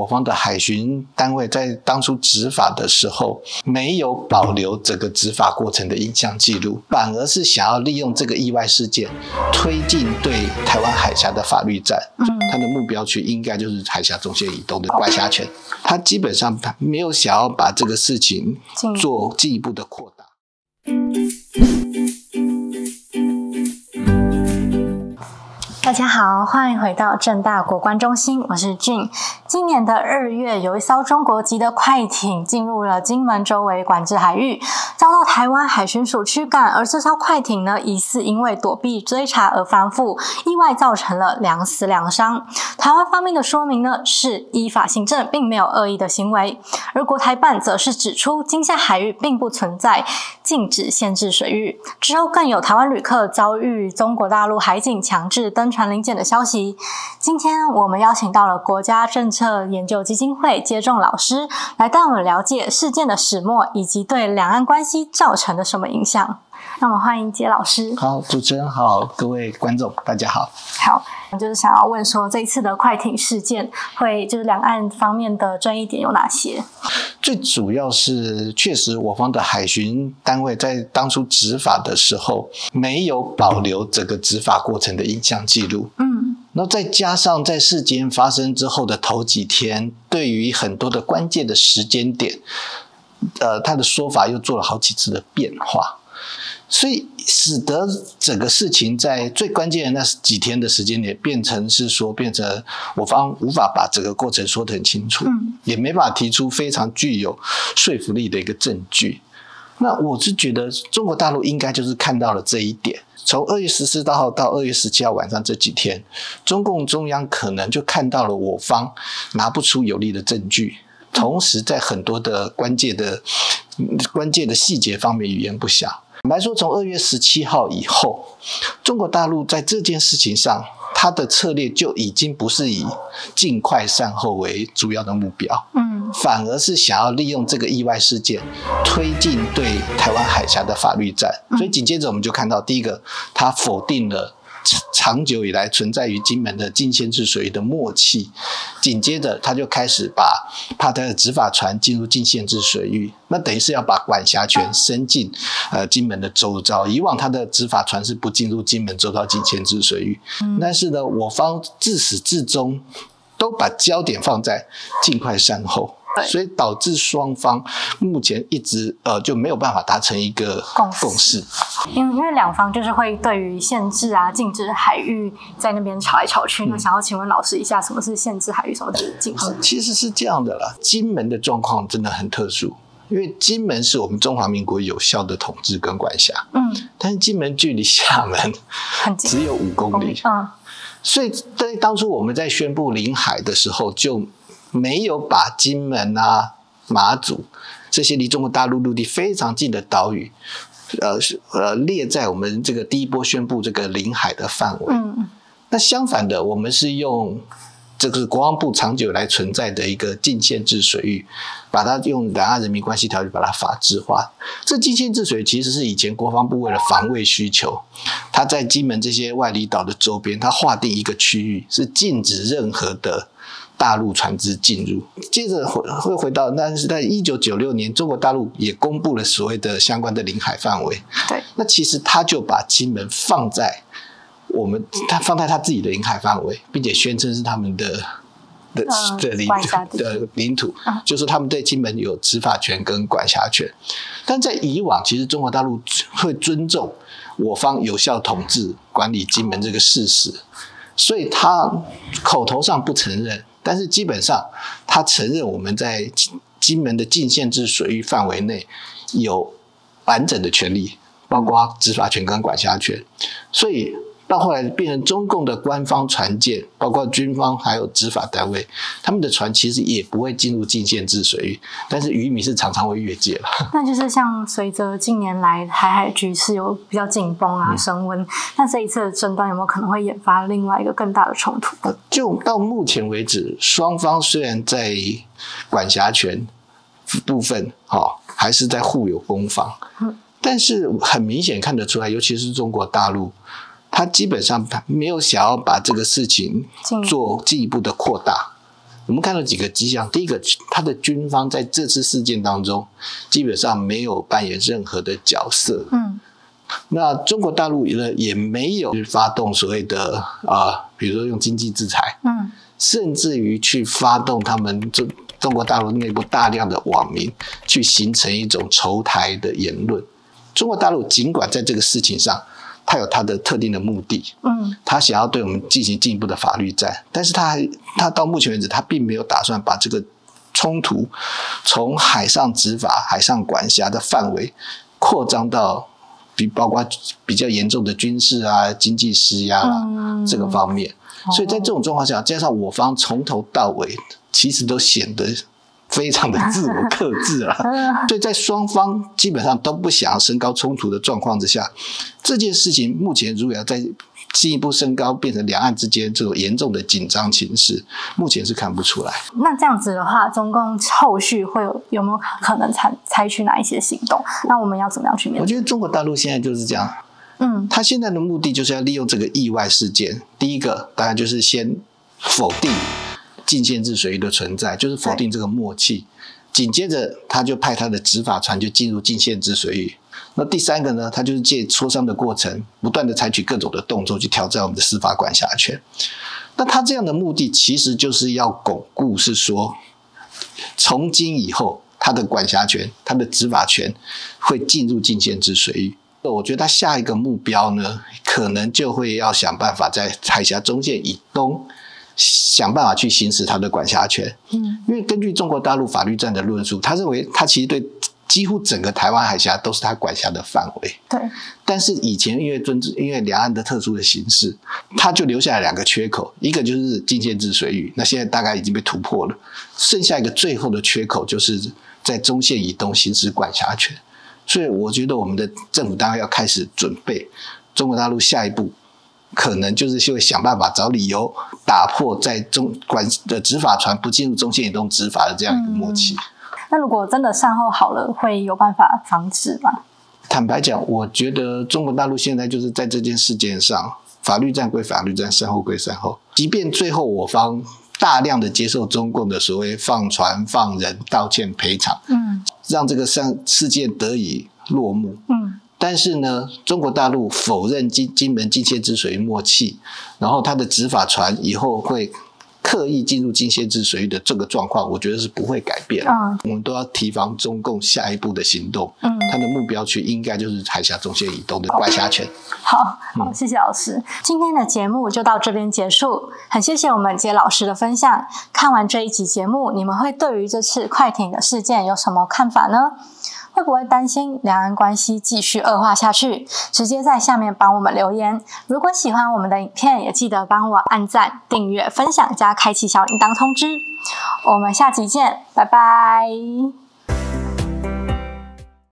我方的海巡单位在当初执法的时候，没有保留整个执法过程的影像记录，反而是想要利用这个意外事件推进对台湾海峡的法律战。它的目标区应该就是海峡中线以东的管辖权。他基本上没有想要把这个事情做进一步的扩大。大家好，欢迎回到政大国关中心，我是俊。今年的2月，有一艘中国籍的快艇进入了金门周围管制海域，遭到台湾海巡署驱赶，而这艘快艇呢，疑似因为躲避追查而翻覆，意外造成了2死2伤。台湾方面的说明呢，是依法行政，并没有恶意的行为，而国台办则是指出，金厦海域并不存在禁止限制水域。之后更有台湾旅客遭遇中国大陆海警强制登船临检的消息。今天我们邀请到了国家政策研究基金会接种老师来带我们了解事件的始末以及对两岸关系造成的什么影响。那我们欢迎接老师。好，主持人好，各位观众大家好。好，就是想要问说这一次的快艇事件会就是两岸方面的争议点有哪些？最主要是确实我方的海巡单位在当初执法的时候没有保留整个执法过程的影像记录。然后再加上在事件发生之后的头几天，对于很多的关键的时间点，他的说法又做了好几次的变化，所以使得整个事情在最关键的那几天的时间点变成我方无法把整个过程说得很清楚，也没办法提出非常具有说服力的一个证据。那我是觉得中国大陆应该就是看到了这一点，从2月14号到2月17号晚上这几天，中共中央可能就看到了我方拿不出有力的证据，同时在很多的关键的细节方面语言不详。坦白说，从2月17号以后，中国大陆在这件事情上，它的策略就已经不是以尽快善后为主要的目标，反而是想要利用这个意外事件推进对台湾海峡的法律战。所以紧接着我们就看到，第一个，它否定了长久以来存在于金门的禁限制水域的默契，紧接着他就开始把他的执法船进入禁限制水域，那等于是要把管辖权伸进金门的周遭。以往他的执法船是不进入金门周遭禁限制水域，但是呢，我方自始至终都把焦点放在尽快善后，所以导致双方目前一直就没有办法达成一个共识。因为两方就是会对于限制啊、禁止海域在那边吵来吵去。那想要请问老师一下，什么是限制海域，什么是禁止？其实是这样的啦，金门的状况真的很特殊，因为金门是我们中华民国有效的统治跟管辖，但是金门距离厦门只有5公里，所以在当初我们在宣布领海的时候，就没有把金门啊、马祖这些离中国大陆陆地非常近的岛屿列在我们这个第一波宣布这个领海的范围。那相反的，我们是用这个国防部长久以来存在的一个禁限制水域，把它用两岸人民关系条例把它法制化。这禁限制水域其实是以前国防部为了防卫需求，它在金门这些外离岛的周边，它划定一个区域，是禁止任何的大陆船只进入。接着会回到，但是在1996年，中国大陆也公布了所谓的相关的领海范围。对，那其实他就把金门放在他自己的领海范围，并且宣称是他们的领土，就是说他们对金门有执法权跟管辖权。但在以往，其实中国大陆会尊重我方有效统治管理金门这个事实，所以他口头上不承认，但是基本上他承认我们在金门的禁限制水域范围内有完整的权利，包括执法权跟管辖权。所以到后来变成中共的官方船舰，包括军方还有执法单位，他们的船其实也不会进入禁限制水域，但是渔民是常常会越界了。那就是像随着近年来海局势有比较紧绷啊、升温，那这一次的争端有没有可能会引发另外一个更大的冲突？就到目前为止，双方虽然在管辖权部分还是在互有攻防，但是很明显看得出来，尤其是中国大陆，他基本上没有想要把这个事情做进一步的扩大，我们看到几个迹象，第一个，他的军方在这次事件当中基本上没有扮演任何的角色。那中国大陆也没有发动所谓的比如说用经济制裁，甚至于去发动他们中国大陆内部大量的网民去形成一种仇台的言论。中国大陆尽管在这个事情上他有他的特定的目的，他想要对我们进行进一步的法律战，但是他到目前为止他并没有打算把这个冲突从海上执法、海上管辖的范围扩张到包括比较严重的军事经济施压这个方面。所以在这种状况下，加上我方从头到尾其实都显得非常的自我克制了，所以在双方基本上都不想要升高冲突的状况之下，这件事情目前如果要再进一步升高，变成两岸之间这种严重的紧张情势，目前是看不出来。那这样子的话，中共后续会有没有可能采取哪一些行动？那我们要怎么样去面对？我觉得中国大陆现在就是这样，他现在的目的就是要利用这个意外事件，第一个当然就是先否定禁限制水域的存在，就是否定这个默契。紧接着他就派他的执法船就进入禁限制水域。那第三个呢，他就是借磋商的过程不断的采取各种的动作去挑战我们的司法管辖权。那他这样的目的其实就是要巩固，是说从今以后他的管辖权、他的执法权会进入禁限制水域。我觉得他下一个目标呢，可能就会要想办法在海峡中线以东想办法去行使他的管辖权。因为根据中国大陆法律战的论述，他认为他其实对几乎整个台湾海峡都是他管辖的范围。对。但是以前因为两岸的特殊的形势，他就留下来两个缺口，一个就是禁限制水域，那现在大概已经被突破了，剩下一个最后的缺口就是在中线以东行使管辖权。所以我觉得我们的政府单位要开始准备，中国大陆下一步可能就是会想办法找理由打破在执法船不进入中线以东执法的这样一个默契。那如果真的善后好了，会有办法防止吗？坦白讲，我觉得中国大陆现在就是在这件事件上，法律战归法律战，善后归善后。即便最后我方大量的接受中共的所谓放船、放人、道歉、赔偿，让这个事件得以落幕。但是呢，中国大陆否认金门禁限制水域默契，然后他的执法船以后会刻意进入禁限制水域的这个状况，我觉得是不会改变。我们都要提防中共下一步的行动。他的目标区应该就是海峡中线以东的管辖权。好，谢谢老师。今天的节目就到这边结束，很谢谢我们杰老师的分享。看完这一集节目，你们会对于这次快艇的事件有什么看法呢？会不会担心两岸关系继续恶化下去？直接在下面帮我们留言。如果喜欢我们的影片，也记得帮我按赞、订阅、分享加开启小铃铛通知。我们下集见，拜拜。